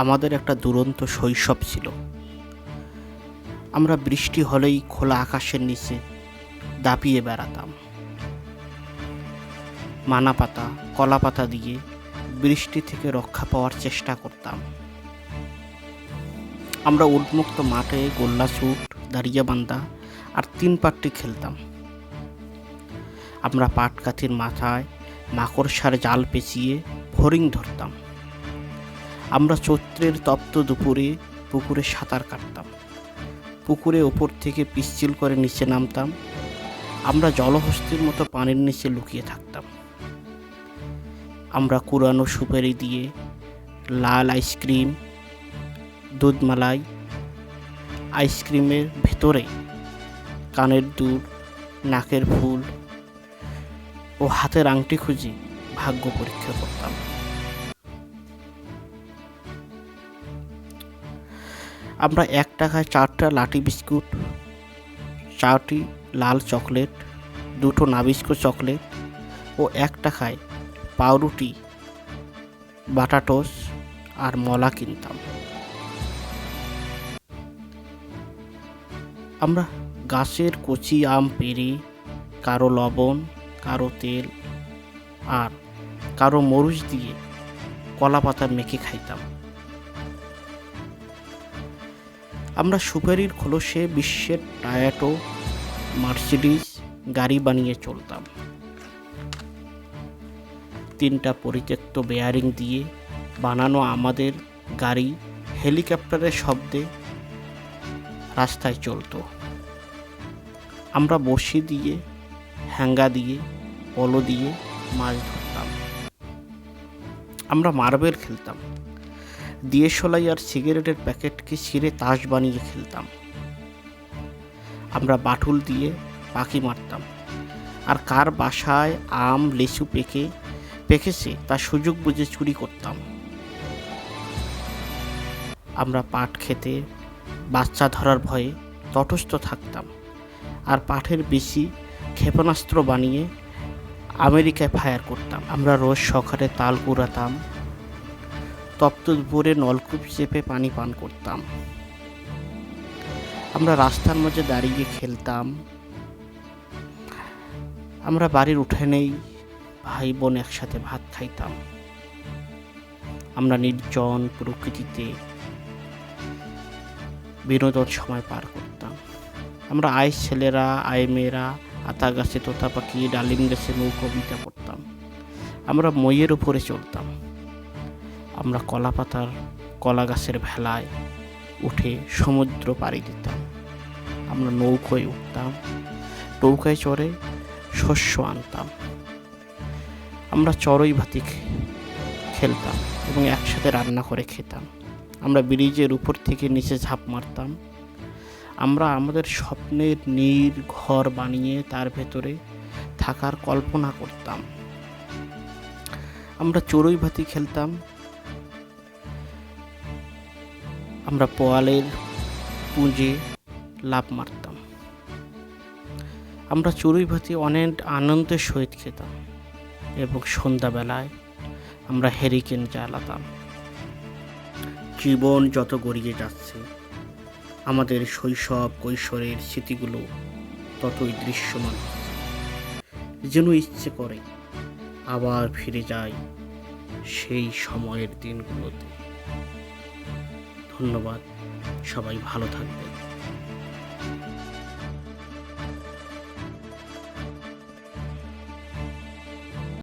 আমাদের একটা দুরন্ত শৈশব ছিল। আমরা বৃষ্টি হলেই খোলা আকাশের নিচে দাপিয়ে বেড়াতাম। মানা পাতা, কলা পাতা দিয়ে বৃষ্টি থেকে রক্ষা পাওয়ার চেষ্টা করতাম। আমরা উন্মুক্ত মাঠে গোল্লা ছুট, দাঁড়িয়াবান্ধা আর 3 পাট্টি খেলতাম। আমরা পাটকাঠির মাথায় মাকড়সার জাল পেঁচিয়ে ফড়িং ধরতাম। আমরা চৈত্রের তপ্ত দুপুরে পুকুরে সাঁতার কাটতাম। পুকুরে ওপর থেকে পিচ্ছিল করে নিচে নামতাম। আমরা জলহস্তির মতো পানির নিচে লুকিয়ে থাকতাম। আমরা কুড়ানো সুপারি দিয়ে লাল আইসক্রিম, দুধমালাই, আইসক্রিমের ভেতরে কানের দুল, নাকের ফুল ও হাতের আংটি খুঁজে ভাগ্য পরীক্ষা করতাম। আমরা 1 টাকায় 4টা লাঠি বিস্কুট, 4টি লাল চকলেট, 2টো নাবিস্কো চকলেট ও 1 টাকায় পাউরুটি, বাটাটোস আর মলা কিনতাম। আমরা গাছের কচি আম পেড়ে কারো লবণ, কারো তেল আর কারো মরিচ দিয়ে কলা পাতা মেখে খাইতাম। আমরা সুপারির খোলসে বিশ্বের টায়াটো, মার্সিডিজ গাড়ি বানিয়ে চলতাম। 3টা পরিত্যক্ত বেয়ারিং দিয়ে বানানো আমাদের গাড়ি হেলিকপ্টারের শব্দে রাস্তায় চলত। আমরা বড়শি দিয়ে, হ্যাঙ্গা দিয়ে, পলো দিয়ে মাছ ধরতাম। আমরা মার্বেল খেলতাম। দিয়েশলাই আর সিগারেটের প্যাকেটকে ছিঁড়ে তাস বানিয়ে খেলতাম। আমরা বাটুল দিয়ে পাখি মারতাম আর কার বাসায় আম, লিচু পেকেছে তা সুযোগ বুঝে চুরি করতাম। আমরা পাট খেতে বাচ্চা ধরার ভয়ে তটস্থ থাকতাম আর পাটের বিচি ক্ষেপণাস্ত্র বানিয়ে আমেরিকায় ফায়ার করতাম। আমরা রোজ সকালে তাল কুড়াতাম, তপ্ত দুপুরে নলকূপ চেপে পানি পান করতাম। আমরা রাস্তার মাঝে দাঁড়িয়ে খেলতাম। আমরা বাড়ির উঠানেই ভাই বোন একসাথে ভাত খাইতাম। আমরা নির্জন প্রকৃতিতে বিনোদন সময় পার করতাম। আমরা আয় ছেলেরা, আয় মেয়েরা আতা গাছে তোতা পাখি, ডালিম গাছে নৌকবিতা পড়তাম। আমরা মইয়ের উপরে চলতাম। আমরা কলা গাছের ভেলায় উঠে সমুদ্র পাড়ি দিতাম। আমরা নৌকোয় উঠতাম, নৌকায় চড়ে শস্য আনতাম। আমরা চড়ুই ভাতি খেলতাম এবং একসাথে রান্না করে খেতাম। আমরা ব্রিজের উপর থেকে নিচে ঝাঁপ মারতাম। আমরা আমাদের স্বপ্নের ঘর বানিয়ে তার ভেতরে থাকার কল্পনা করতাম। আমরা চড়ুই ভাতি খেলতাম। আমরা পোয়ালের পুঁজে লাফ মারতাম। আমরা চড়ুই ভাতি অনেক আনন্দের সহিত খেতাম এবং সন্ধ্যাবেলায় আমরা হেরিকেন জ্বালাতাম। জীবন যত গড়িয়ে যাচ্ছে, আমাদের শৈশব কৈশোরের স্মৃতিগুলো ততই দৃশ্যমান হচ্ছে। যেন ইচ্ছে করে আবার ফিরে যাই সেই সময়ের দিনগুলোতে। ধন্যবাদ, সবাই ভালো থাকবেন।